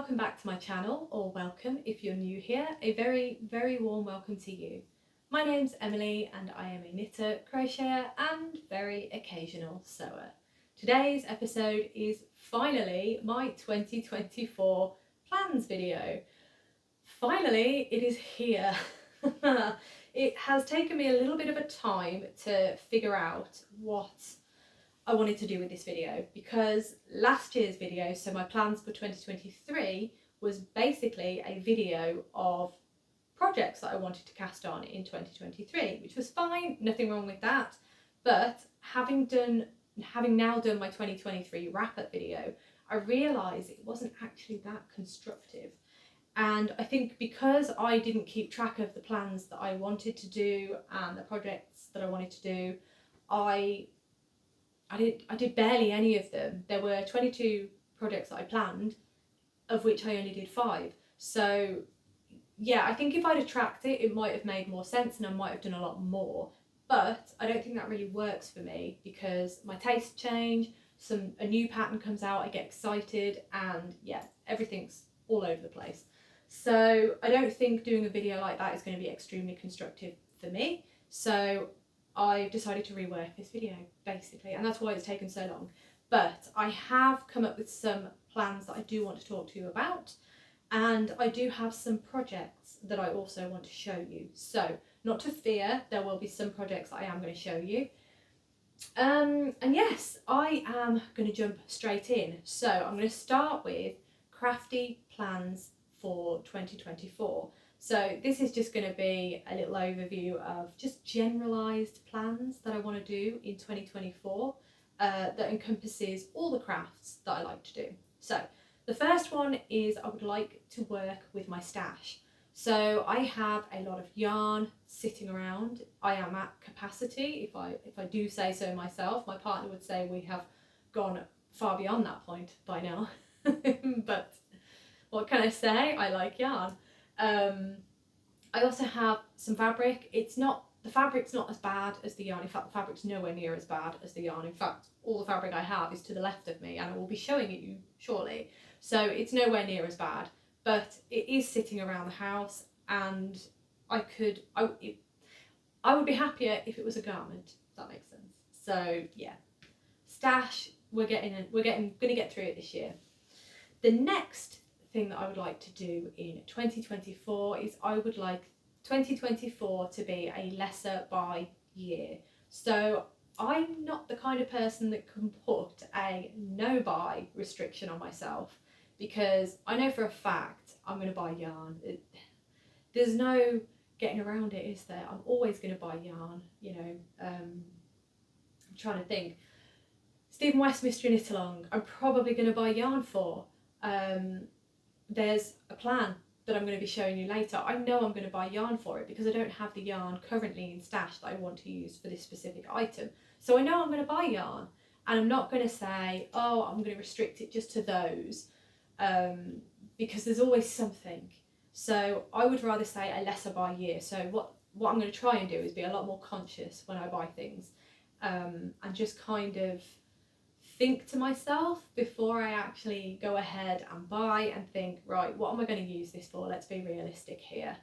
welcome back to my channel, or welcome if you're new here. A very, very warm welcome to you. My name's Emily and I am a knitter, crocheter and very occasional sewer. Today's episode is finally my 2024 plans video. Finally, it is here. It has taken me a little bit of a time to figure out what I wanted to do with this video, because last year's video, so my plans for 2023, was basically a video of projects that I wanted to cast on in 2023, which was fine, nothing wrong with that. But having now done my 2023 wrap-up video, I realised it wasn't actually that constructive. And I think because I didn't keep track of the plans that I wanted to do and the projects that I wanted to do, I did barely any of them. There were 22 projects that I planned, of which I only did 5. So yeah, I think if I'd have tracked it, it might have made more sense and I might have done a lot more. But I don't think that really works for me, because my tastes change, a new pattern comes out, I get excited, and yeah, everything's all over the place. So I don't think doing a video like that is going to be extremely constructive for me. So I decided to rework this video, basically, and that's why it's taken so long. But I have come up with some plans that I do want to talk to you about, and I do have some projects that I also want to show you. So not to fear, there will be some projects that I am going to show you. And yes, I am going to jump straight in. So I'm going to start with crafty plans for 2024. So this is just going to be a little overview of just generalised plans that I want to do in 2024 that encompasses all the crafts that I like to do. So the first one is I would like to work with my stash. So I have a lot of yarn sitting around. I am at capacity, if I do say so myself. My partner would say we have gone far beyond that point by now. But what can I say? I like yarn. I also have some fabric. The fabric's not as bad as the yarn. In fact, the fabric's nowhere near as bad as the yarn. In fact, all the fabric I have is to the left of me, and I will be showing it you shortly. So it's nowhere near as bad, but it is sitting around the house, and I would be happier if it was a garment, if that makes sense. So yeah, stash, we're gonna get through it this year. The next thing that I would like to do in 2024 is I would like 2024 to be a lesser buy year. So I'm not the kind of person that can put a no buy restriction on myself, because I know for a fact I'm going to buy yarn. There's no getting around it, is there? I'm always going to buy yarn, you know. I'm trying to think. Stephen West Mystery Knit Along, I'm probably going to buy yarn for. There's a plan that I'm going to be showing you later. I know I'm going to buy yarn for it because I don't have the yarn currently in stash that I want to use for this specific item. So I know I'm going to buy yarn, and I'm not going to say, oh, I'm going to restrict it just to those, because there's always something. So I would rather say a lesser buy year. So what I'm going to try and do is be a lot more conscious when I buy things, and just kind of think to myself before I actually go ahead and buy, and think, right, what am I going to use this for? Let's be realistic here.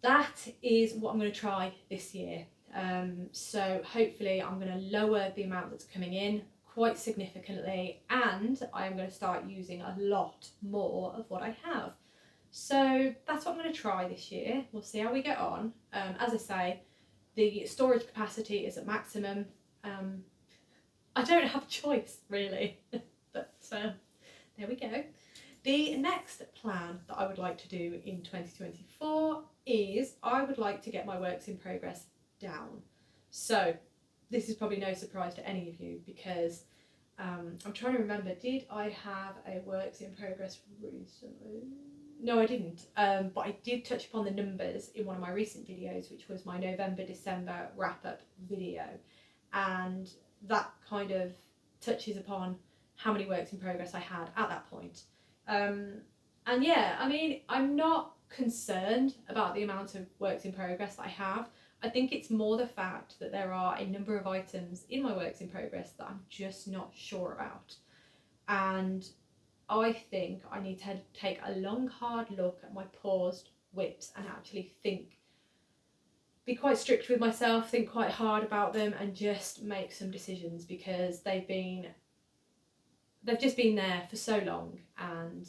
That is what I'm going to try this year. So hopefully I'm going to lower the amount that's coming in quite significantly, and I'm going to start using a lot more of what I have. So that's what I'm going to try this year. We'll see how we get on. As I say, the storage capacity is at maximum. I don't have a choice, really, but there we go. The next plan that I would like to do in 2024 is I would like to get my works in progress down. So this is probably no surprise to any of you, because I'm trying to remember, did I have a works in progress recently? No, I didn't, but I did touch upon the numbers in one of my recent videos, which was my November-December wrap-up video, and that kind of touches upon how many works in progress I had at that point. And yeah, I mean, I'm not concerned about the amount of works in progress that I have. I think it's more the fact that there are a number of items in my works in progress that I'm just not sure about. And I think I need to take a long, hard look at my paused whips and actually be quite strict with myself, think quite hard about them, and just make some decisions, because they've just been there for so long, and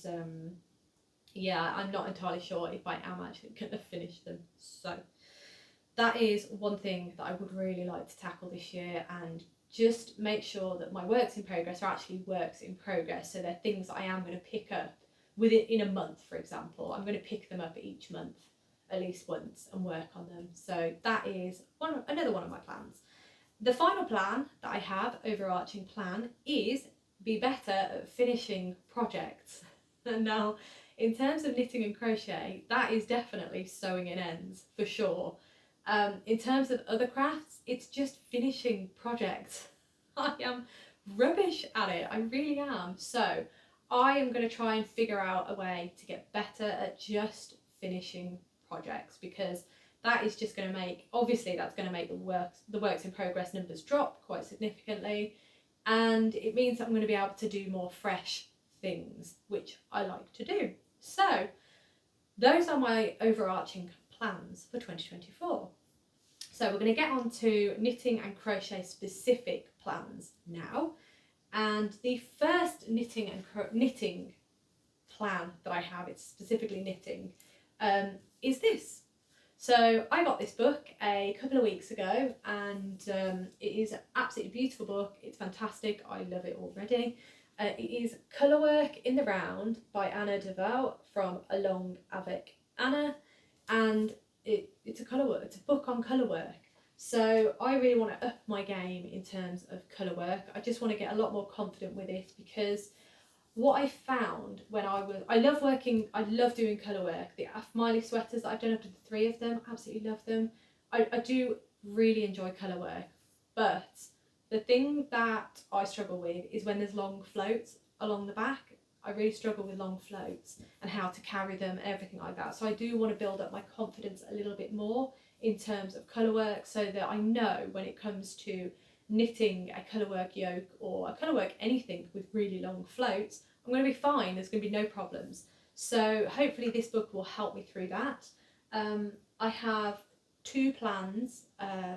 yeah, I'm not entirely sure if I am actually going to finish them. So that is one thing that I would really like to tackle this year, and just make sure that my works in progress are actually works in progress. So they're things that I am going to pick up in a month, for example. I'm going to pick them up each month at least once and work on them. So that is another one of my plans. The final plan that I have, overarching plan, is be better at finishing projects. And now, in terms of knitting and crochet, that is definitely sewing in ends for sure. In terms of other crafts, it's just finishing projects. I am rubbish at it, I really am. So I am going to try and figure out a way to get better at just finishing projects, because that is just going to make, obviously that's going to make the works in progress numbers drop quite significantly, and it means that I'm going to be able to do more fresh things, which I like to do. So those are my overarching plans for 2024. So we're going to get on to knitting and crochet specific plans now, and the first knitting plan that I have, it's specifically knitting, is this. So I got this book a couple of weeks ago, and it is an absolutely beautiful book. It's fantastic. I love it already. It is Colourwork in the Round by Anna Devaux from Along Avec Anna, and it's a book on colourwork. So I really want to up my game in terms of colourwork. I just want to get a lot more confident with it, because what I found when I love doing colourwork. The Miley sweaters that I've done, up to 3 of them, absolutely love them. I do really enjoy colourwork, but the thing that I struggle with is when there's long floats along the back. I really struggle with long floats and how to carry them and everything like that. So I do want to build up my confidence a little bit more in terms of colourwork, so that I know when it comes to knitting a colourwork yoke or a colourwork anything with really long floats, I'm going to be fine. There's going to be no problems. So hopefully this book will help me through that. I have 2 plans.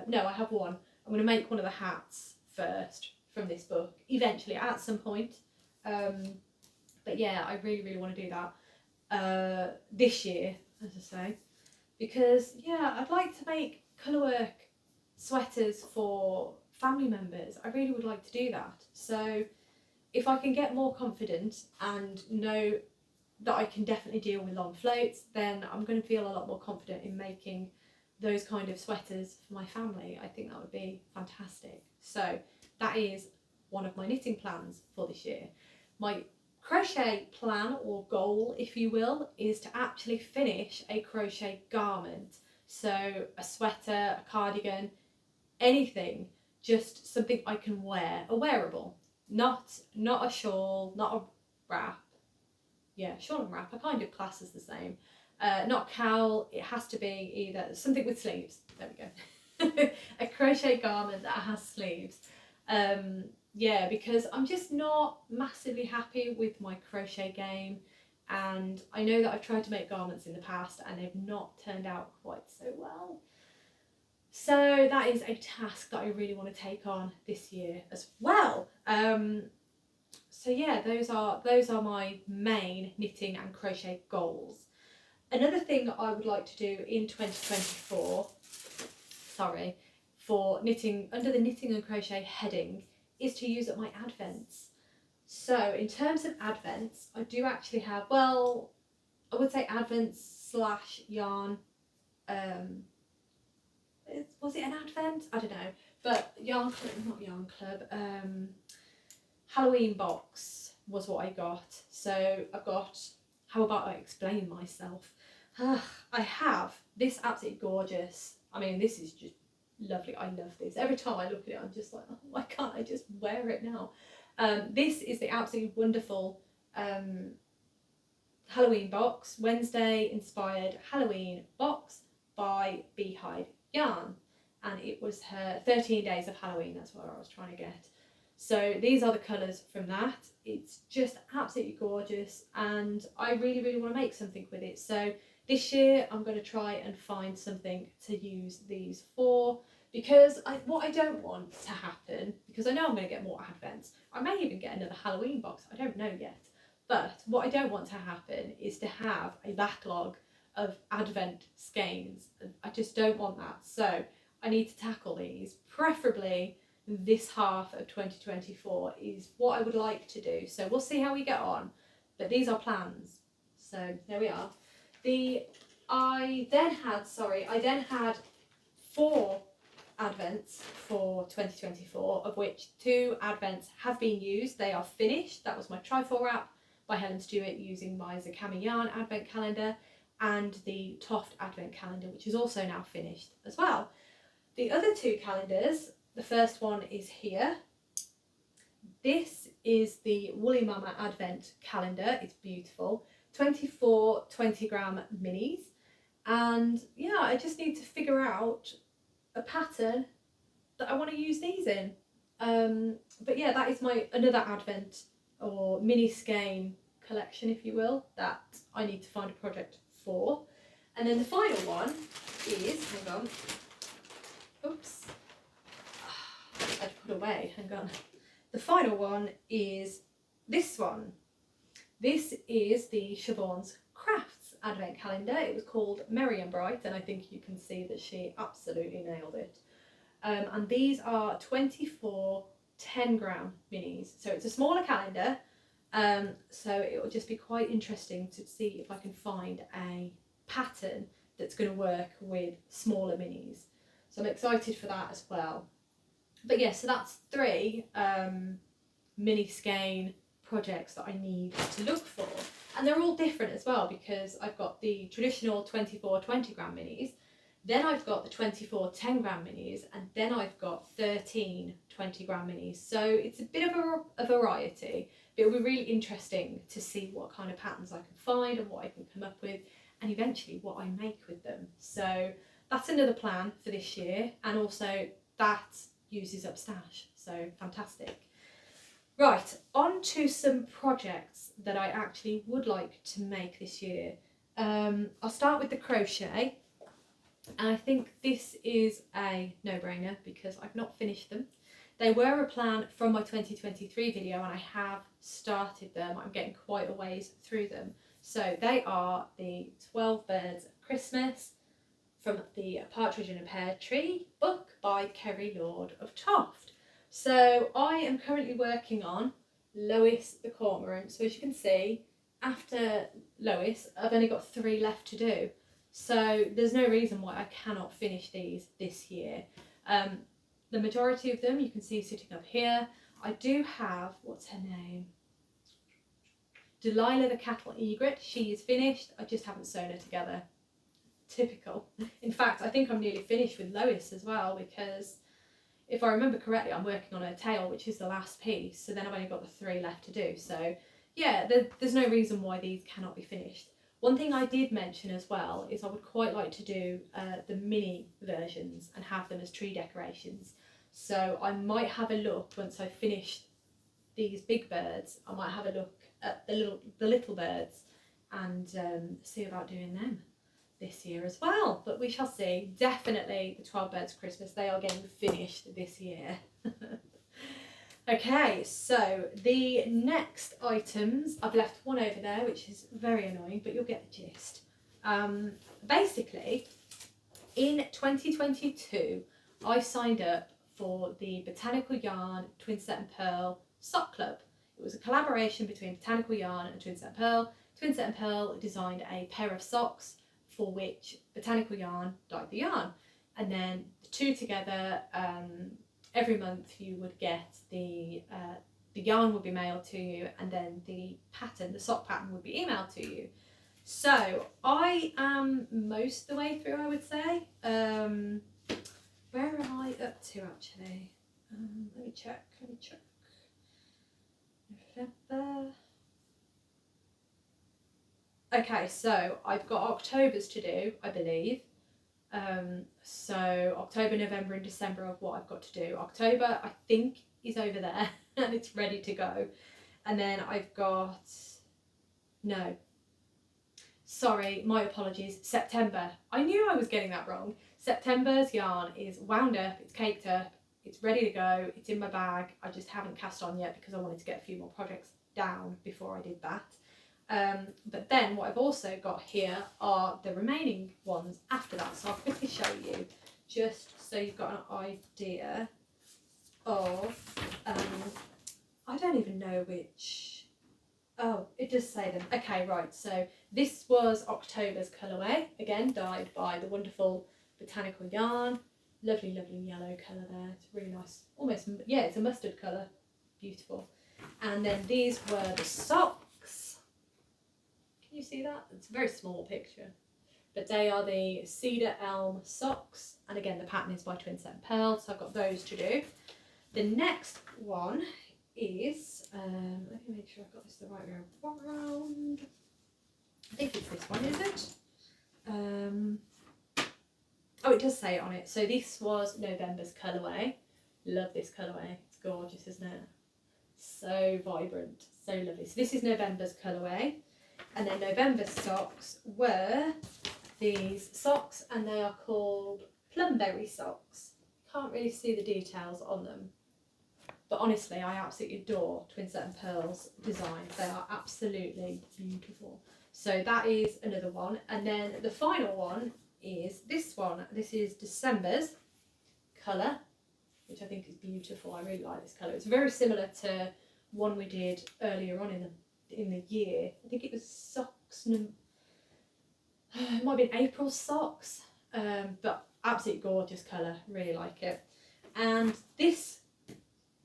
No, I have one. I'm going to make one of the hats first from this book eventually at some point. But yeah, I really, really want to do that this year, as I say, because yeah, I'd like to make colourwork sweaters for family members. I really would like to do that. So if I can get more confident and know that I can definitely deal with long floats, then I'm going to feel a lot more confident in making those kind of sweaters for my family. I think that would be fantastic. So that is one of my knitting plans for this year. My crochet plan, or goal if you will, is to actually finish a crochet garment. So a sweater, a cardigan, anything, just something I can wear, a wearable, not a shawl, not a wrap. Yeah, shawl and wrap, I kind of class as the same. Not cowl, it has to be either something with sleeves. There we go. A crochet garment that has sleeves. Yeah, because I'm just not massively happy with my crochet game, and I know that I've tried to make garments in the past and they've not turned out quite so well. So that is a task that I really want to take on this year as well. So yeah, those are my main knitting and crochet goals. Another thing that I would like to do in 2024, for knitting, under the knitting and crochet heading, is to use up my advents. So in terms of advents, I do actually have, well, I would say advents / yarn. Was it an advent? I don't know. But Halloween box was what I got. So I've got, how about I explain myself? I have this absolutely gorgeous, I mean, this is just lovely. I love this. Every time I look at it, I'm just like, oh, why can't I just wear it now? This is the absolutely wonderful Halloween box, Wednesday inspired Halloween box by Beehive Yarn, and it was her 13 days of Halloween. That's what I was trying to get. So these are the colours from that. It's just absolutely gorgeous, and I really, really want to make something with it. So this year I'm going to try and find something to use these for, because what I don't want to happen, because I know I'm going to get more advents, I may even get another Halloween box, I don't know yet, but what I don't want to happen is to have a backlog of advent skeins. I just don't want that. So I need to tackle these, preferably this half of 2024 is what I would like to do. So we'll see how we get on, but these are plans. So there we are. I then had 4 advents for 2024, of which 2 advents have been used. They are finished. That was my Trifle Wrap by Helen Stewart using my Zakami Yarn advent calendar, and the Toft advent calendar, which is also now finished as well. The other 2 calendars, the first one is here. This is the Woolly Mama advent calendar. It's beautiful. 24 20-gram minis. And yeah, I just need to figure out a pattern that I want to use these in. But yeah, that is my another advent or mini skein collection, if you will, that I need to find a project for. And then the final one is, hang on, oops, I'd put away, hang on. The final one is this one. This is the Siobhan's Crafts advent calendar. It was called Merry and Bright, and I think you can see that she absolutely nailed it. And these are 24 10-gram minis. So it's a smaller calendar, so it will just be quite interesting to see if I can find a pattern that's going to work with smaller minis. So I'm excited for that as well. But yeah, so that's 3 mini skein projects that I need to look for, and they're all different as well, because I've got the traditional 24 20-gram minis, then I've got the 24 10-gram minis, and then I've got 13 20-gram minis. So it's a bit of a variety, but it'll be really interesting to see what kind of patterns I can find and what I can come up with, and eventually what I make with them. So that's another plan for this year, and also that uses up stash, so fantastic. Right, on to some projects that I actually would like to make this year. I'll start with the crochet, and I think this is a no-brainer because I've not finished them. They were a plan from my 2023 video, and I have started them. I'm getting quite a ways through them. So they are the 12 Birds of Christmas from the Partridge in a Pear Tree book by Kerry Lord of Toft. So I am currently working on Lois the Cormorant. So as you can see, after Lois, I've only got 3 left to do. So there's no reason why I cannot finish these this year. The majority of them you can see sitting up here. I do have, what's her name? Delilah the Cattle Egret. She is finished. I just haven't sewn her together. Typical. In fact, I think I'm nearly finished with Lois as well, because if I remember correctly, I'm working on her tail, which is the last piece. So then I've only got the 3 left to do. So yeah, there's no reason why these cannot be finished. One thing I did mention as well is I would quite like to do the mini versions and have them as tree decorations. So I might have a look once I've finished these big birds. I might have a look at the little birds and see about doing them this year as well. But we shall see. Definitely the 12 Birds Christmas, they are getting finished this year. Okay, so the next items, I've left one over there, which is very annoying, but you'll get the gist. Basically, in 2022, I signed up for the Botanical Yarn Twin Set and Pearl Sock Club. It was a collaboration between Botanical Yarn and Twin Set and Pearl. Twin Set and Pearl designed a pair of socks for which Botanical Yarn dyed the yarn. And then the 2 together, every month you would get the yarn would be mailed to you, and then the pattern, the sock pattern, would be emailed to you. So I am most of the way through, I would say. Where am I up to actually? Let me check. November. Okay, so I've got October's to do, I believe. So October, November and December of what I've got to do. October, I think, is over there and it's ready to go. And then I've got, no, sorry, my apologies, September. I knew I was getting that wrong. September's yarn is wound up, it's caked up, it's ready to go, it's in my bag. I just haven't cast on yet because I wanted to get a few more projects down before I did that. But then what I've also got here are the remaining ones after that. So I'll quickly show you just so you've got an idea of, I don't even know which, oh, it does say them. Okay, right, so this was October's colourway, again dyed by the wonderful Botanical Yarn. Lovely, lovely yellow colour there. It's really nice, almost, yeah, it's a mustard colour. Beautiful. And then these were the socks. Can you see that? It's a very small picture. But they are the Cedar Elm socks. And again, the pattern is by Twin Set and Pearl, so I've got those to do. The next one is, let me make sure I've got this the right way around. I think it's this one, is it? Oh, it does say it on it. So this was November's colourway. Love this colourway. It's gorgeous, isn't it? So vibrant, so lovely. So this is November's colourway. And then November's socks were these socks, and they are called Plumberry socks. Can't really see the details on them. But honestly, I absolutely adore Twin Set and Pearl's designs. They are absolutely beautiful. So that is another one. And then the final one is this one. This is December's colour, which I think is beautiful. I really like this colour. It's very similar to one we did earlier on in the year. I think it was socks, it might have been April socks, but absolutely gorgeous colour. Really like it. And this,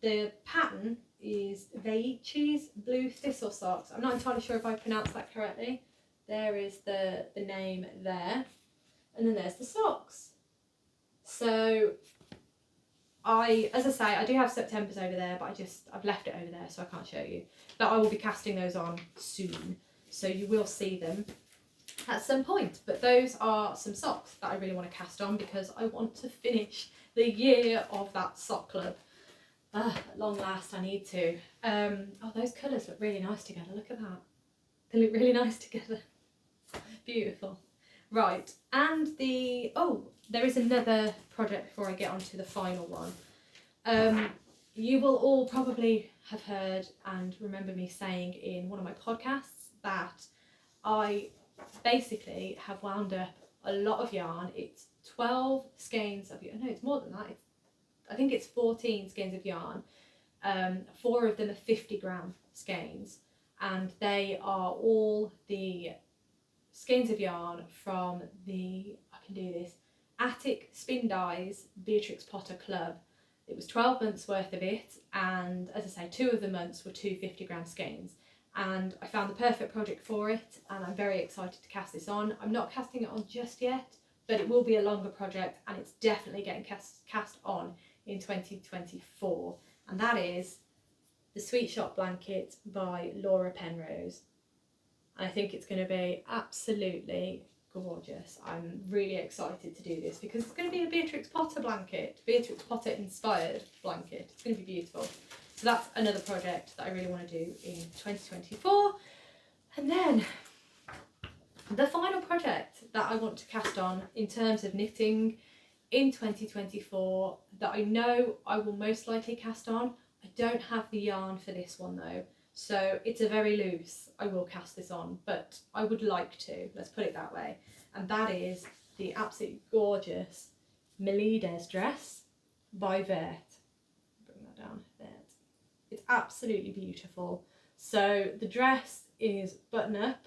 the pattern is Veichi's Blue Thistle socks. I'm not entirely sure if I pronounced that correctly. There is the name there. And then there's the socks. So as I say, I do have September's over there, but I've left it over there, so I can't show you. But I will be casting those on soon, so you will see them at some point. But those are some socks that I really want to cast on because I want to finish the year of that sock club. At long last, I need to. Oh, those colours look really nice together. Look at that. They look really nice together. Beautiful. Right, and there is another project before I get on to the final one. You will all probably have heard and remember me saying in one of my podcasts that I basically have wound up a lot of yarn. It's 12 skeins of yarn. No, it's more than that. I think it's 14 skeins of yarn. 4 of them are 50-gram skeins, and they are all the skeins of yarn from the, Attic Spin Dyes Beatrix Potter Club. It was 12 months worth of it, and as I say, 2 of the months were 2 50-gram skeins, and I found the perfect project for it, and I'm very excited to cast this on. I'm not casting it on just yet, but it will be a longer project, and it's definitely getting cast on in 2024, and that is the Sweet Shop Blanket by Laura Penrose. I think it's going to be absolutely gorgeous. I'm really excited to do this because it's going to be a Beatrix Potter blanket, Beatrix Potter inspired blanket. It's going to be beautiful. So that's another project that I really want to do in 2024. And then the final project that I want to cast on in terms of knitting in 2024 that I know I will most likely cast on. I don't have the yarn for this one though. So it's a very loose, I will cast this on, but I would like to, let's put it that way. And that is the absolutely gorgeous Milides dress by Vert. Bring that down, Vert. It's absolutely beautiful. So the dress is button up,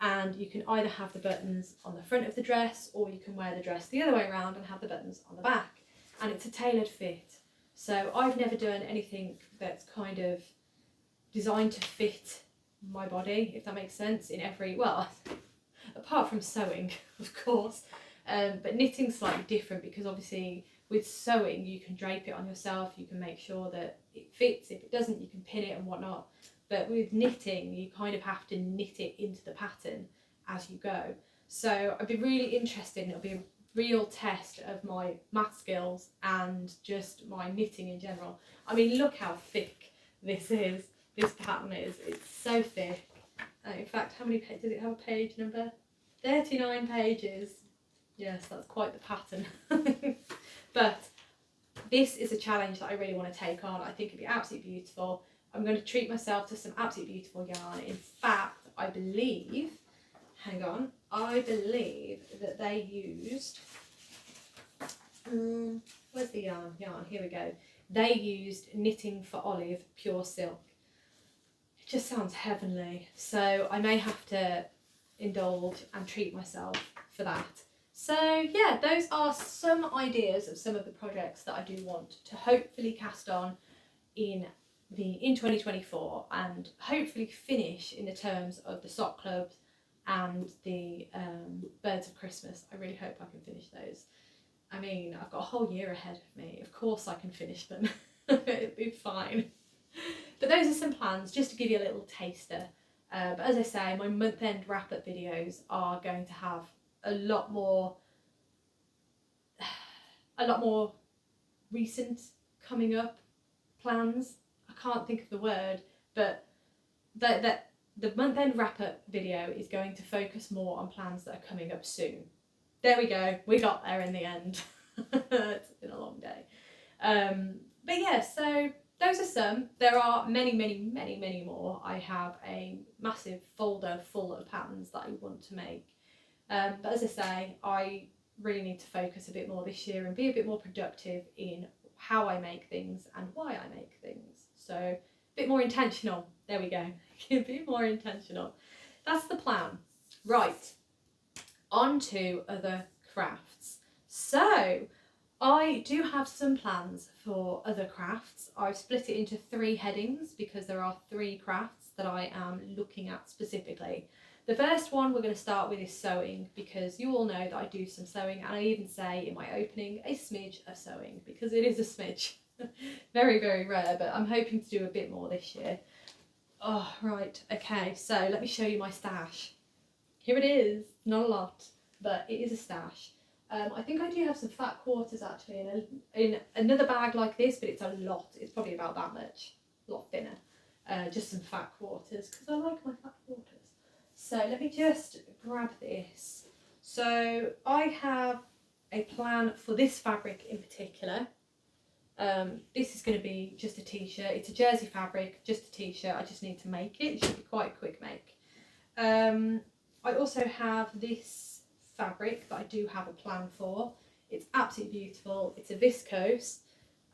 and you can either have the buttons on the front of the dress, or you can wear the dress the other way around and have the buttons on the back. And it's a tailored fit. So I've never done anything that's kind of designed to fit my body, if that makes sense, in every, well, apart from sewing, of course, but knitting's slightly different because obviously with sewing you can drape it on yourself, you can make sure that it fits. If it doesn't, you can pin it and whatnot, but with knitting you kind of have to knit it into the pattern as you go. So I'd be really interested, and it'll be real test of my math skills and just my knitting in general. I mean, look how thick this is. This pattern is. It's so thick. In fact, how many pages does it have? A page number? 39 pages. Yes, that's quite the pattern. But this is a challenge that I really want to take on. I think it'd be absolutely beautiful. I'm going to treat myself to some absolutely beautiful yarn. In fact, I believe, hang on, I believe that they used, where's the yarn? Yarn, here we go. They used Knitting for Olive Pure Silk. It just sounds heavenly. So I may have to indulge and treat myself for that. So yeah, those are some ideas of some of the projects that I do want to hopefully cast on in 2024 and hopefully finish in the terms of the sock clubs and the birds of Christmas. I really hope I can finish those. I mean, I've got a whole year ahead of me. Of course I can finish them. It'll be fine. But those are some plans just to give you a little taster. But as I say, my month-end wrap-up videos are going to have a lot more recent coming up plans. I can't think of the word, but the month-end wrap-up video is going to focus more on plans that are coming up soon. There we go, we got there in the end. It's been a long day. But yeah, so those are some. There are many more. I have a massive folder full of patterns that I want to make. But as I say, I really need to focus a bit more this year and be a bit more productive in how I make things and why I make things. So a bit more intentional. There we go. A bit more intentional. That's the plan. Right, on to other crafts. So I do have some plans for other crafts. I've split it into 3 headings because there are 3 crafts that I am looking at specifically. The first one we're going to start with is sewing, because you all know that I do some sewing, and I even say in my opening a smidge of sewing, because it is a smidge. Very rare, but I'm hoping to do a bit more this year. Oh, right, okay, so let me show you my stash. Here it is. Not a lot, but it is a stash. I think I do have some fat quarters actually in another bag like this, but it's a lot. It's probably about that much, a lot thinner. Just some fat quarters, because I like my fat quarters. So let me just grab this. So I have a plan for this fabric in particular. This is going to be just a t-shirt. It's a jersey fabric, just a t-shirt. I just need to make it. It should be quite a quick make. I also have this fabric that I do have a plan for. It's absolutely beautiful. It's a viscose,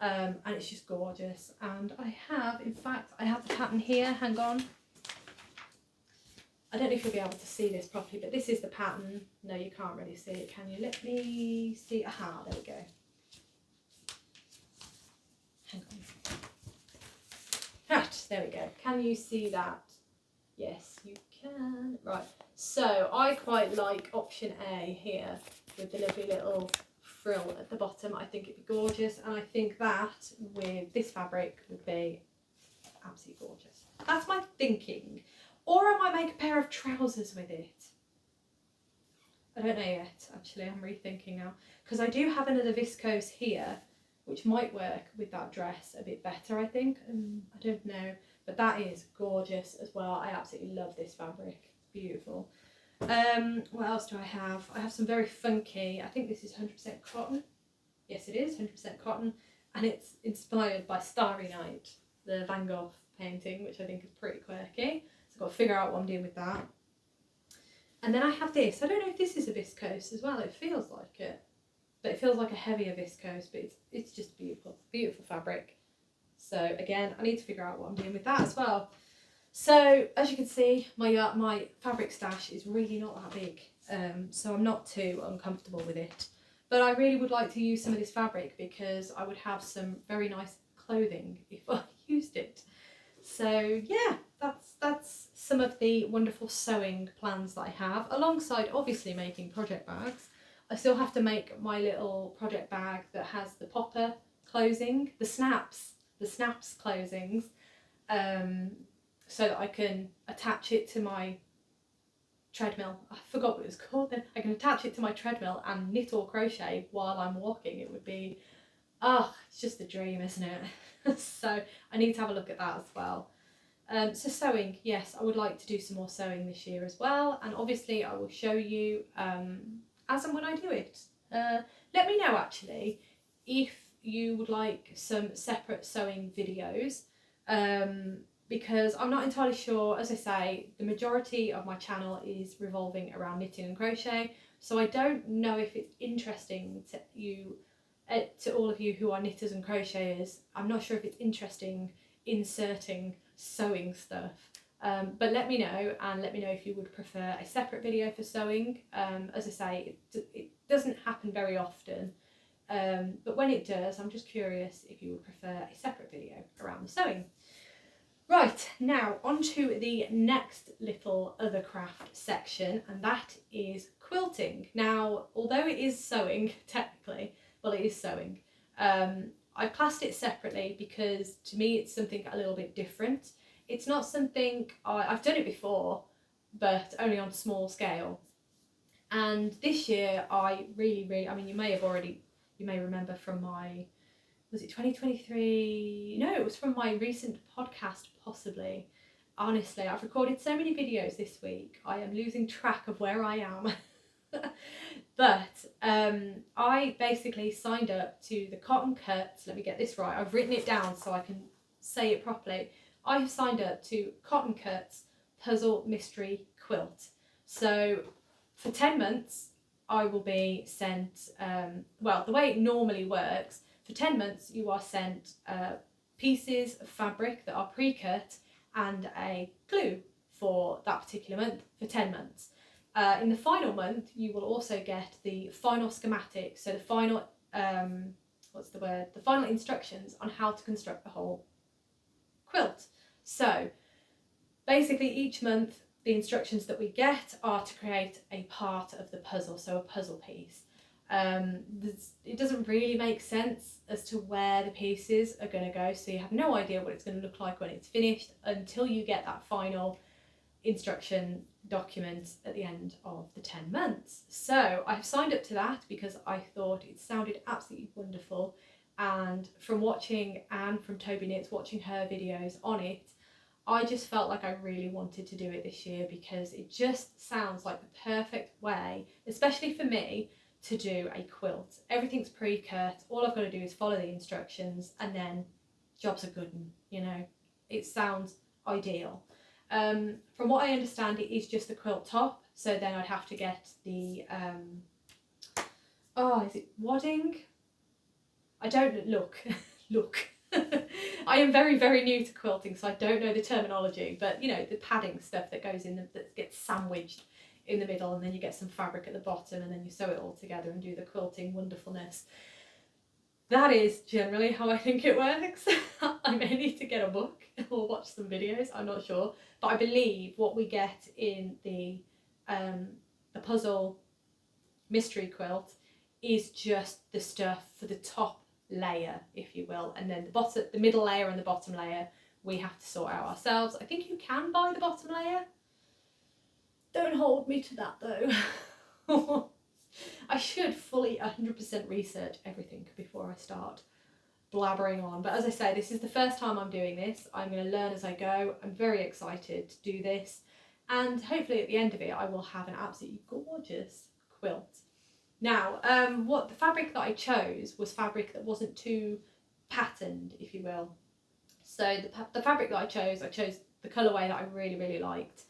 and it's just gorgeous. And I have, in fact, I have the pattern here. Hang on. I don't know if you'll be able to see this properly, but this is the pattern. No, you can't really see it, can you? Let me see. Aha, there we go. Hang on. Right, there we go. Can you see that? Yes, you can. Right, so I quite like option A here with the lovely little frill at the bottom. I think it'd be gorgeous, and I think that with this fabric would be absolutely gorgeous. That's my thinking. Or I might make a pair of trousers with it. I don't know yet, actually. I'm rethinking now. Because I do have another viscose here, which might work with that dress a bit better, I think. I don't know. But that is gorgeous as well. I absolutely love this fabric. It's beautiful. What else do I have? I have some very funky, I think this is 100% cotton. Yes, it is 100% cotton. And it's inspired by Starry Night, the Van Gogh painting, which I think is pretty quirky. So I've got to figure out what I'm doing with that. And then I have this. I don't know if this is a viscose as well. It feels like it. But it feels like a heavier viscose, but it's just beautiful. Beautiful fabric. So again, I need to figure out what I'm doing with that as well. So as you can see, my fabric stash is really not that big. So I'm not too uncomfortable with it. But I really would like to use some of this fabric because I would have some very nice clothing if I used it. So yeah, that's some of the wonderful sewing plans that I have, alongside obviously making project bags. I still have to make my little project bag that has the popper closing, the snaps closings, so that I can attach it to my treadmill. I forgot what it was called then. I can attach it to my treadmill and knit or crochet while I'm walking. It would be, it's just a dream, isn't it? So I need to have a look at that as well. So sewing, yes, I would like to do some more sewing this year as well, and obviously I will show you as and when I do it. Let me know actually if you would like some separate sewing videos, because I'm not entirely sure. As I say, the majority of my channel is revolving around knitting and crochet, so I don't know if it's interesting to you, to all of you who are knitters and crocheters. I'm not sure if it's interesting inserting sewing stuff, but let me know, and let me know if you would prefer a separate video for sewing. As I say, it doesn't happen very often, but when it does, I'm just curious if you would prefer a separate video around the sewing. Right, now on to the next little other craft section, and that is quilting. Now, although it is sewing technically, well, it is sewing, I classed it separately because to me it's something a little bit different. It's not something I've done it before, but only on a small scale. And this year I really, I mean, you may remember from my, was it 2023? No, it was from my recent podcast possibly. Honestly, I've recorded so many videos this week, I am losing track of where I am. But I basically signed up to the Cotton Cuts. Let me get this right, I've written it down so I can say it properly. I have signed up to Cotton Cuts Puzzle Mystery Quilt. So for 10 months I will be sent, well, the way it normally works, for 10 months you are sent pieces of fabric that are pre-cut and a glue for that particular month for 10 months. In the final month, you will also get the final schematic, so the final, the final instructions on how to construct the whole quilt. So basically each month, the instructions that we get are to create a part of the puzzle, so a puzzle piece. It doesn't really make sense as to where the pieces are going to go, so you have no idea what it's going to look like when it's finished until you get that final instruction document at the end of the 10 months. So I've signed up to that because I thought it sounded absolutely wonderful, and from watching Anne from Toby Knits, watching her videos on it, I just felt like I really wanted to do it this year because it just sounds like the perfect way, especially for me, to do a quilt. Everything's pre-cut, all I've got to do is follow the instructions and then jobs are good, you know. It sounds ideal. From what I understand, it is just the quilt top, so then I'd have to get the, is it wadding? I don't, look. I am very, very new to quilting, so I don't know the terminology, but you know, the padding stuff that goes in, that gets sandwiched in the middle, and then you get some fabric at the bottom, and then you sew it all together and do the quilting wonderfulness. That is generally how I think it works. I may need to get a book or watch some videos, I'm not sure. But I believe what we get in the puzzle mystery quilt is just the stuff for the top layer, if you will. And then the middle layer and the bottom layer, we have to sort out ourselves. I think you can buy the bottom layer. Don't hold me to that though. I should fully 100% research everything before I start blabbering on. But as I say, this is the first time I'm doing this. I'm going to learn as I go. I'm very excited to do this. And hopefully at the end of it, I will have an absolutely gorgeous quilt. Now, what the fabric that I chose was fabric that wasn't too patterned, if you will. So the fabric that I chose the colourway that I really, really liked.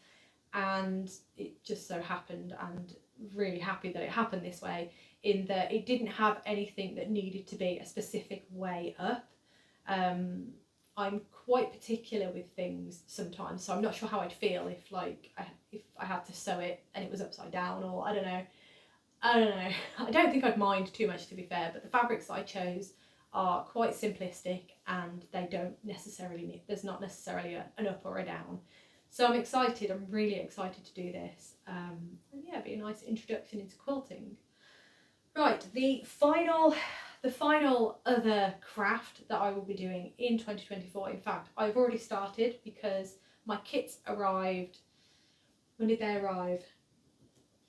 And it just so happened, and really happy that it happened this way, in that it didn't have anything that needed to be a specific way up. I'm quite particular with things sometimes, so I'm not sure how I'd feel if I had to sew it and it was upside down, or I don't know. I don't think I'd mind too much, to be fair, but the fabrics that I chose are quite simplistic, and they don't necessarily there's not necessarily an up or a down. So I'm excited, I'm really excited to do this. And yeah, it'd be a nice introduction into quilting. Right, the final other craft that I will be doing in 2024, in fact, I've already started because my kits arrived, when did they arrive?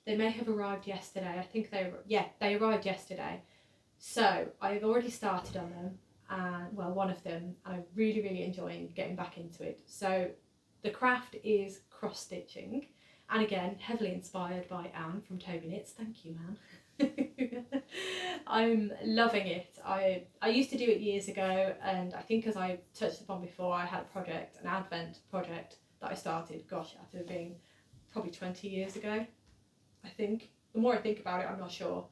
They may have arrived yesterday. I think they arrived yesterday. So I've already started on them, and well, one of them, and I'm really enjoying getting back into it. So the craft is cross stitching, and again heavily inspired by Anne from Toby Knits. Thank you, Anne. I'm loving it. I used to do it years ago, and I think, as I touched upon before, I had a project, an Advent project that I started, gosh, after it being probably 20 years ago, I think. The more I think about it, I'm not sure,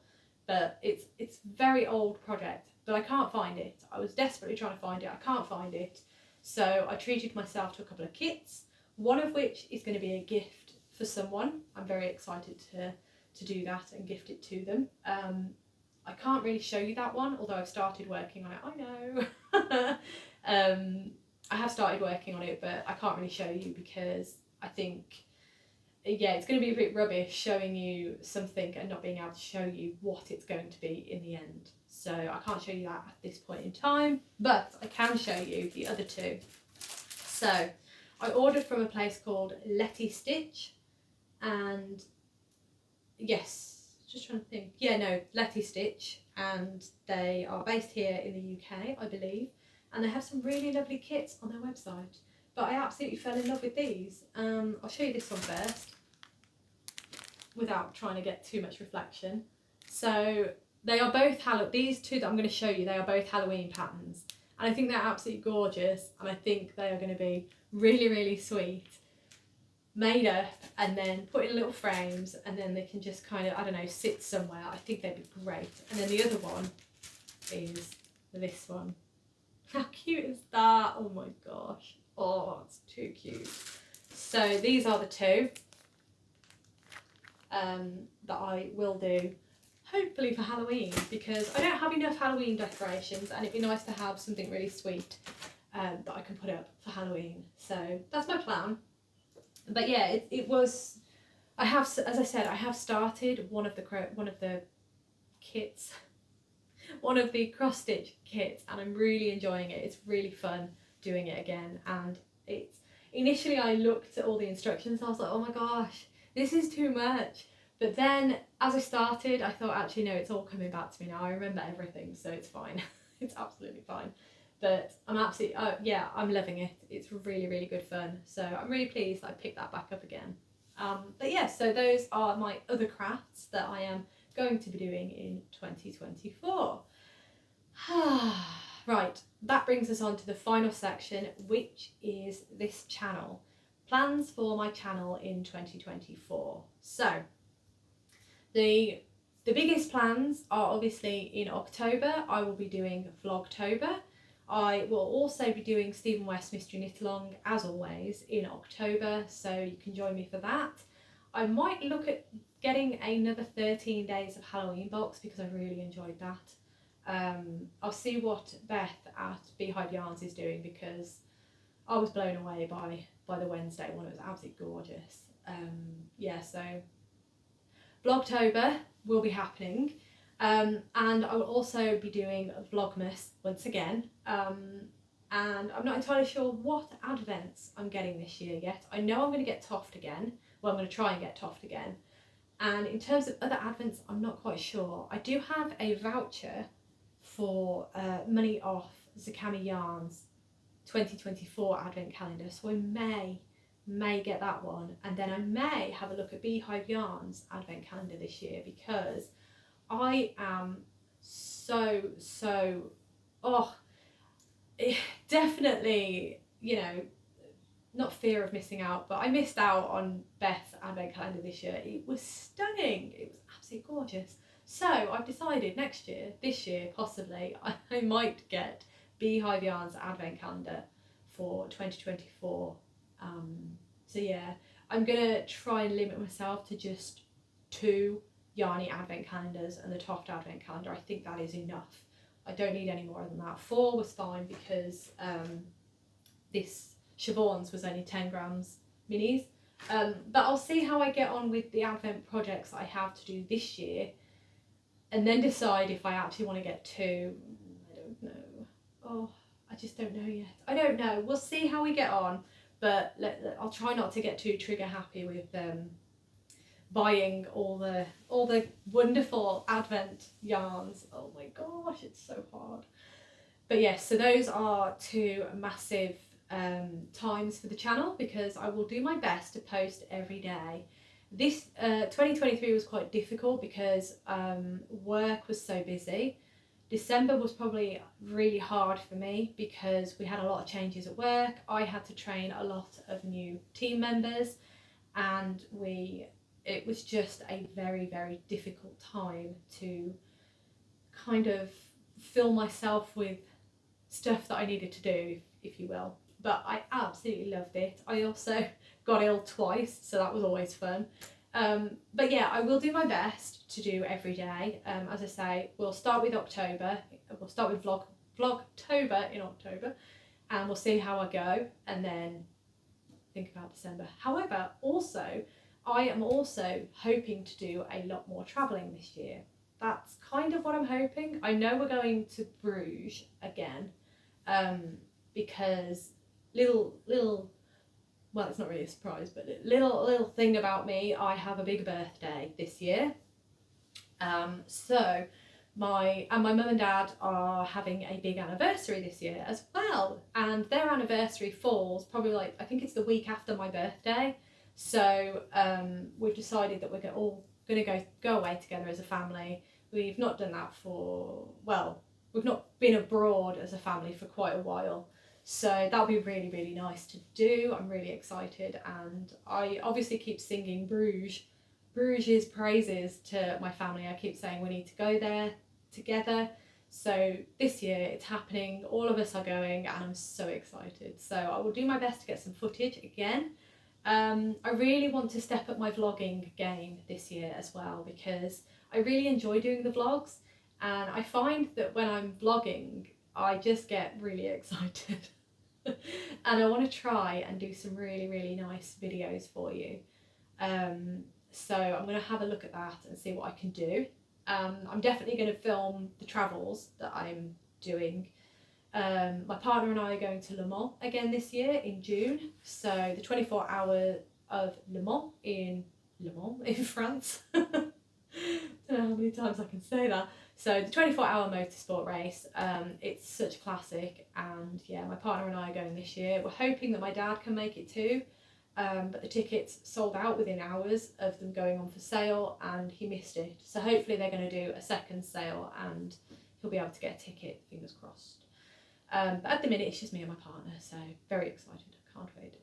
but it's a very old project, but I can't find it. I was desperately trying to find it. I can't find it. So I treated myself to a couple of kits, one of which is going to be a gift for someone. I'm very excited to do that and gift it to them. I can't really show you that one, although I've started working on it. I know. I have started working on it, but I can't really show you because I think, yeah, it's going to be a bit rubbish showing you something and not being able to show you what it's going to be in the end. So I can't show you that at this point in time, but I can show you the other two. So I ordered from a place called Letty Stitch, and yes, just trying to think. Yeah, no, Letty Stitch, and they are based here in the UK, I believe, and they have some really lovely kits on their website. But I absolutely fell in love with these. I'll show you this one first, without trying to get too much reflection. So they are both these two that I'm going to show you, they are both Halloween patterns, and I think they're absolutely gorgeous, and I think they are going to be really sweet, made up and then put in little frames, and then they can just kind of, I don't know, sit somewhere. I think they'd be great. And then the other one is this one. How cute is that? Oh my gosh. Oh, it's too cute. So these are the two that I will do, hopefully for Halloween, because I don't have enough Halloween decorations, and it'd be nice to have something really sweet that I can put up for Halloween. So that's my plan. But yeah, it was, I have, as I said, I have started one of the kits, one of the cross stitch kits, and I'm really enjoying it. It's really fun doing it again, and it's, initially I looked at all the instructions and I was like, oh my gosh, this is too much. But then as I started, I thought, actually no, it's all coming back to me now. I remember everything, so it's fine. It's absolutely fine. But I'm absolutely, yeah, I'm loving it. It's really good fun. So I'm really pleased that I picked that back up again. But yeah, so those are my other crafts that I am going to be doing in 2024. Right, that brings us on to the final section, which is this channel. Plans for my channel in 2024. So the biggest plans are obviously in October. I will be doing Vlogtober. I will also be doing Stephen West Mystery Knit Along, as always, in October, so you can join me for that. I might look at getting another 13 Days of Halloween box because I really enjoyed that. I'll see what Beth at Beehive Yarns is doing, because I was blown away by the Wednesday one. It was absolutely gorgeous. Yeah, so Vlogtober will be happening. And I will also be doing Vlogmas once again, and I'm not entirely sure what advents I'm getting this year yet. I know I'm going to get Toft again. Well, I'm going to try and get Toft again. And in terms of other advents, I'm not quite sure. I do have a voucher for money off Zakami Yarns 2024 advent calendar, so I may get that one, and then I may have a look at Beehive Yarns advent calendar this year, because I am definitely, you know, not fear of missing out, but I missed out on Beth's advent calendar this year. It was stunning. It was absolutely gorgeous. So I've decided this year possibly, I might get Beehive Yarns advent calendar for 2024. So yeah, I'm gonna try and limit myself to just 2 Yarny advent calendars and the Toft advent calendar. I think that is enough. I don't need any more than that. 4 was fine because this Siobhan's was only 10 grams minis. But I'll see how I get on with the advent projects I have to do this year, and then decide if I actually want to get 2. I don't know. Oh, I just don't know yet. I don't know. We'll see how we get on. But I'll try not to get too trigger happy with buying all the wonderful Advent yarns. Oh my gosh, it's so hard. But yes, so those are two massive times for the channel, because I will do my best to post every day. This 2023 was quite difficult because work was so busy. December was probably really hard for me because we had a lot of changes at work. I had to train a lot of new team members, and it was just a very, very difficult time to kind of fill myself with stuff that I needed to do, if you will. But I absolutely loved it. I also got ill twice, so that was always fun. But yeah, I will do my best to do every day. As I say, we'll start with October. We'll start with Vlogtober in October, and we'll see how I go, and then think about December. However, I am also hoping to do a lot more travelling this year. That's kind of what I'm hoping. I know we're going to Bruges again, because little well, it's not really a surprise, but little thing about me, I have a big birthday this year. So my mum and dad are having a big anniversary this year as well, and their anniversary falls probably, like, I think it's the week after my birthday. So we've decided that we're all going to go away together as a family. We've not done that we've not been abroad as a family for quite a while. So that'll be really, really nice to do. I'm really excited, and I obviously keep singing Bruges' praises to my family. I keep saying we need to go there together. So this year it's happening. All of us are going, and I'm so excited. So I will do my best to get some footage again. I really want to step up my vlogging game this year as well, because I really enjoy doing the vlogs, and I find that when I'm vlogging I just get really excited and I want to try and do some really, really nice videos for you. So I'm going to have a look at that and see what I can do. I'm definitely going to film the travels that I'm doing. My partner and I are going to Le Mans again this year in June. So the 24 hour of Le Mans in France. I don't know how many times I can say that. So the 24-hour motorsport race, it's such a classic, and yeah, my partner and I are going this year. We're hoping that my dad can make it too, but the tickets sold out within hours of them going on for sale, and he missed it. So hopefully they're going to do a second sale and he'll be able to get a ticket, fingers crossed. But at the minute it's just me and my partner, so very excited, I can't wait.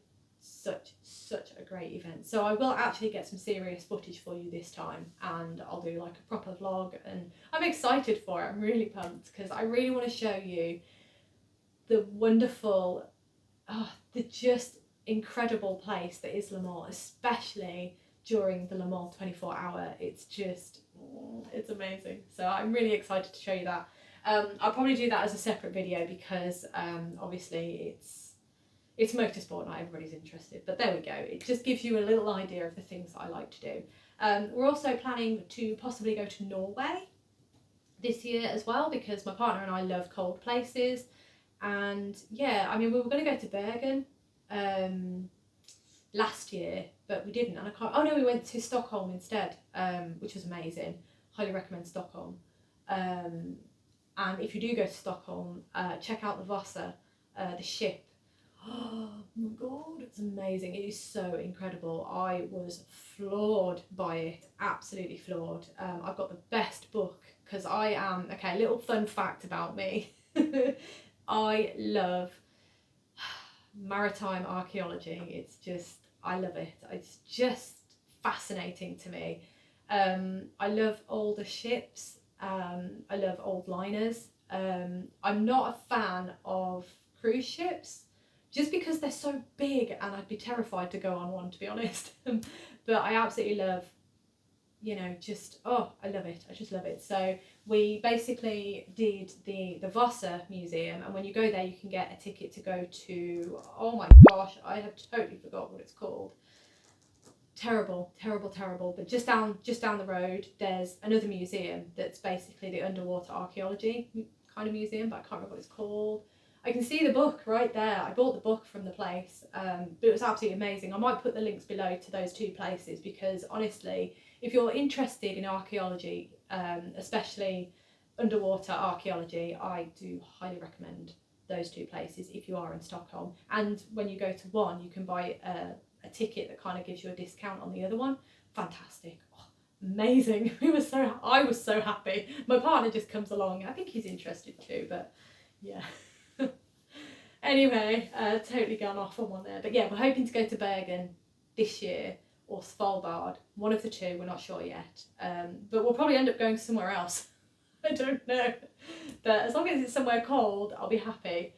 Such a great event. So I will actually get some serious footage for you this time, and I'll do like a proper vlog, and I'm excited for it. I'm really pumped because I really want to show you the wonderful, the just incredible place that is Le Mans, especially during the Le Mans 24 hour. It's just, it's amazing. So I'm really excited to show you that. I'll probably do that as a separate video because obviously it's motorsport, not everybody's interested, but there we go. It just gives you a little idea of the things that I like to do. We're also planning to possibly go to Norway this year as well, because my partner and I love cold places. And yeah, I mean, we were going to go to Bergen last year, but we didn't, and I can't. Oh no, we went to Stockholm instead, which was amazing. Highly recommend Stockholm. And if you do go to Stockholm, check out the Vasa, the ship. Oh my god, it's amazing. It is so incredible. I was floored by it, absolutely floored. I've got the best book because I am, okay, little fun fact about me. I love maritime archaeology. It's just, I love it. It's just fascinating to me. I love older ships. I love old liners. I'm not a fan of cruise ships, just because they're so big and I'd be terrified to go on one, to be honest. But I absolutely love, you know, just, oh, I love it. I just love it. So we basically did the Vasa Museum, and when you go there you can get a ticket to go to, oh my gosh, I have totally forgot what it's called. Terrible, but just down the road there's another museum that's basically the underwater archaeology kind of museum, but I can't remember what it's called. I can see the book right there. I bought the book from the place, but it was absolutely amazing. I might put the links below to those two places because honestly, if you're interested in archaeology, especially underwater archaeology, I do highly recommend those two places if you are in Stockholm. And when you go to one, you can buy a ticket that kind of gives you a discount on the other one. Fantastic. Oh, amazing. I was so happy. My partner just comes along. I think he's interested too, but yeah. Anyway, totally gone off on one there. But yeah, we're hoping to go to Bergen this year or Svalbard. One of the two, we're not sure yet. But we'll probably end up going somewhere else. I don't know. But as long as it's somewhere cold, I'll be happy.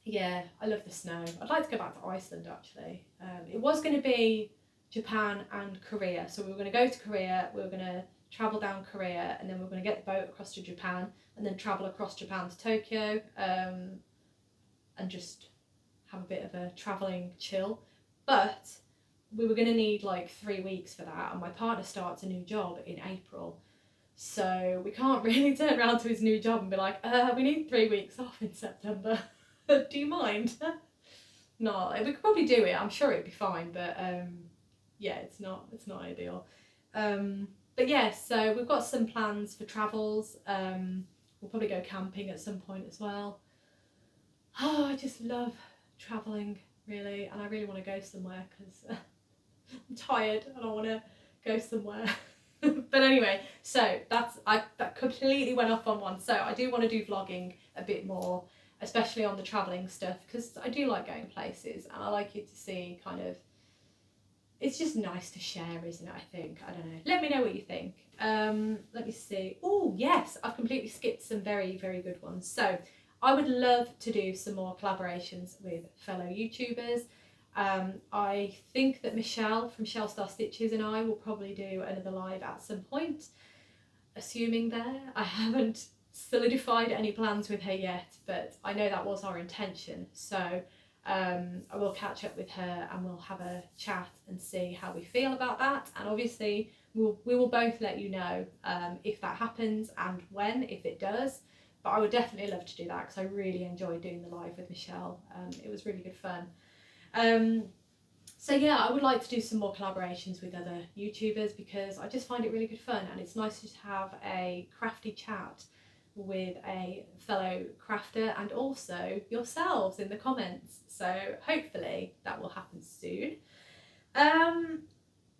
Yeah, I love the snow. I'd like to go back to Iceland actually. It was going to be Japan and Korea. So we were going to go to Korea, we were going to travel down Korea, and then we were going to get the boat across to Japan and then travel across Japan to Tokyo, and just have a bit of a travelling chill. But we were going to need like 3 weeks for that, and my partner starts a new job in April. So we can't really turn around to his new job and be like, we need 3 weeks off in September. Do you mind? No, we could probably do it. I'm sure it'd be fine, but yeah, it's not ideal. But yeah, so we've got some plans for travels. We'll probably go camping at some point as well. Oh, I just love travelling, really, and I really want to go somewhere because I'm tired and I want to go somewhere. But anyway, so that completely went off on one. So I do want to do vlogging a bit more, especially on the travelling stuff, because I do like going places and I like you to see kind of, it's just nice to share, isn't it? I think, I don't know, let me know what you think. Let me see. Oh yes, I've completely skipped some very, very good ones. So I would love to do some more collaborations with fellow YouTubers. I think that Michelle from Shell Star Stitches and I will probably do another live at some point, assuming there. I haven't solidified any plans with her yet, but I know that was our intention. So I will catch up with her and we'll have a chat and see how we feel about that. And obviously we will both let you know if that happens and when, if it does. But I would definitely love to do that because I really enjoyed doing the live with Michelle. It was really good fun. So yeah, I would like to do some more collaborations with other YouTubers because I just find it really good fun, and it's nice to have a crafty chat with a fellow crafter and also yourselves in the comments. So hopefully that will happen soon.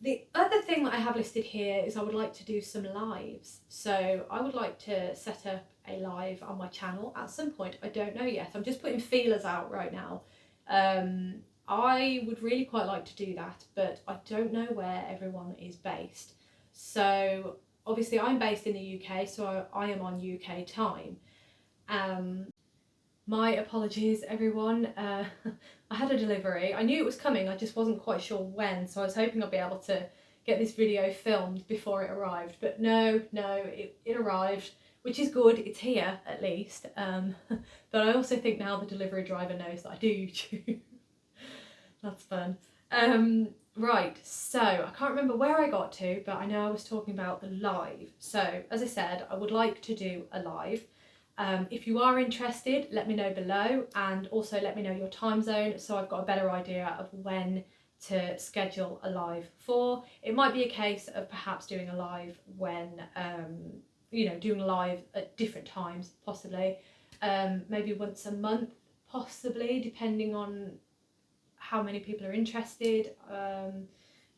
The other thing that I have listed here is I would like to do some lives. So I would like to set up a live on my channel at some point. I don't know yet. I'm just putting feelers out right now. I would really quite like to do that, but I don't know where everyone is based. So obviously I'm based in the UK, so I am on UK time. My apologies everyone, I had a delivery. I knew it was coming, I just wasn't quite sure when, so I was hoping I'd be able to get this video filmed before it arrived, but no, it arrived, which is good, it's here at least. But I also think now the delivery driver knows that I do YouTube. That's fun. Right, so I can't remember where I got to, but I know I was talking about the live. So as I said, I would like to do a live. If you are interested, let me know below, and also let me know your time zone so I've got a better idea of when to schedule a live for. It might be a case of perhaps doing a live when, you know, doing a live at different times, possibly. Maybe once a month, possibly, depending on how many people are interested.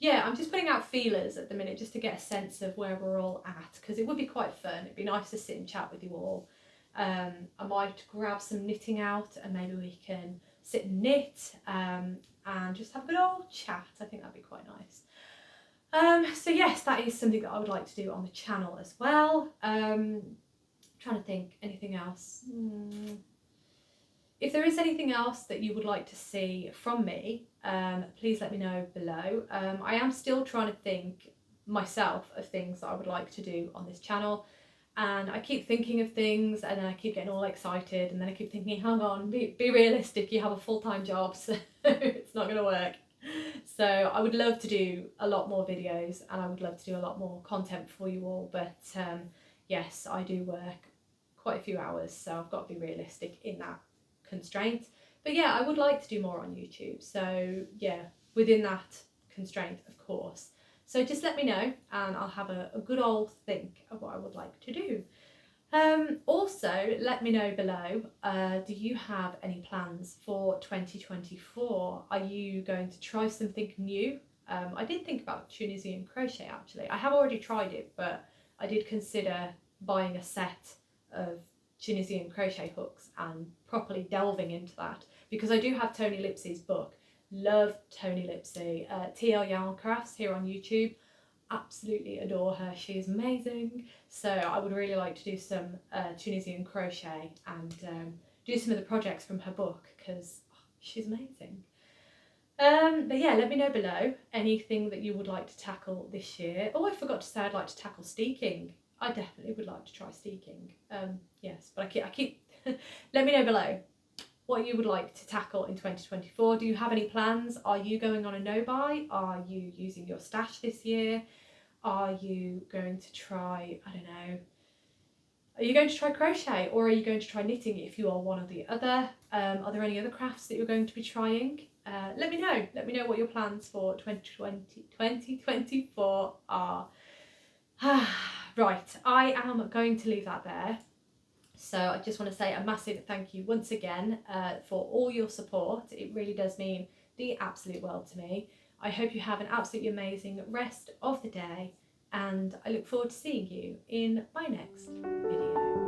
Yeah, I'm just putting out feelers at the minute just to get a sense of where we're all at, because it would be quite fun. It'd be nice to sit and chat with you all. I might grab some knitting out and maybe we can sit and knit and just have a good old chat. I think that'd be quite nice. So yes, that is something that I would like to do on the channel as well. Trying to think, anything else? If there is anything else that you would like to see from me, please let me know below. I am still trying to think myself of things that I would like to do on this channel, and I keep thinking of things and then I keep getting all excited, and then I keep thinking, hang on, be realistic, you have a full-time job, so it's not going to work. So I would love to do a lot more videos and I would love to do a lot more content for you all, but yes, I do work quite a few hours, so I've got to be realistic in that constraint. But yeah, I would like to do more on YouTube, so yeah, within that constraint, of course. So just let me know and I'll have a good old think of what I would like to do. Also, let me know below, do you have any plans for 2024? Are you going to try something new? I did think about Tunisian crochet actually. I have already tried it, but I did consider buying a set of Tunisian crochet hooks and properly delving into that, because I do have Toni Lipsey's book. Love Toni Lipsey. TL Yarn Crafts here on YouTube. Absolutely adore her. She is amazing. So I would really like to do some Tunisian crochet and do some of the projects from her book, because she's amazing. But yeah, let me know below anything that you would like to tackle this year. Oh, I forgot to say I'd like to tackle steeking. I definitely would like to try steeking. Yes, but I keep let me know below what you would like to tackle in 2024. Do you have any plans? Are you going on a no-buy? Are you using your stash this year? Are you going to try, I don't know, are you going to try crochet, or are you going to try knitting if you are one or the other? Are there any other crafts that you're going to be trying? Let me know. Let me know what your plans for 2024 are. Right, I am going to leave that there. So I just want to say a massive thank you once again for all your support. It really does mean the absolute world to me. I hope you have an absolutely amazing rest of the day, and I look forward to seeing you in my next video.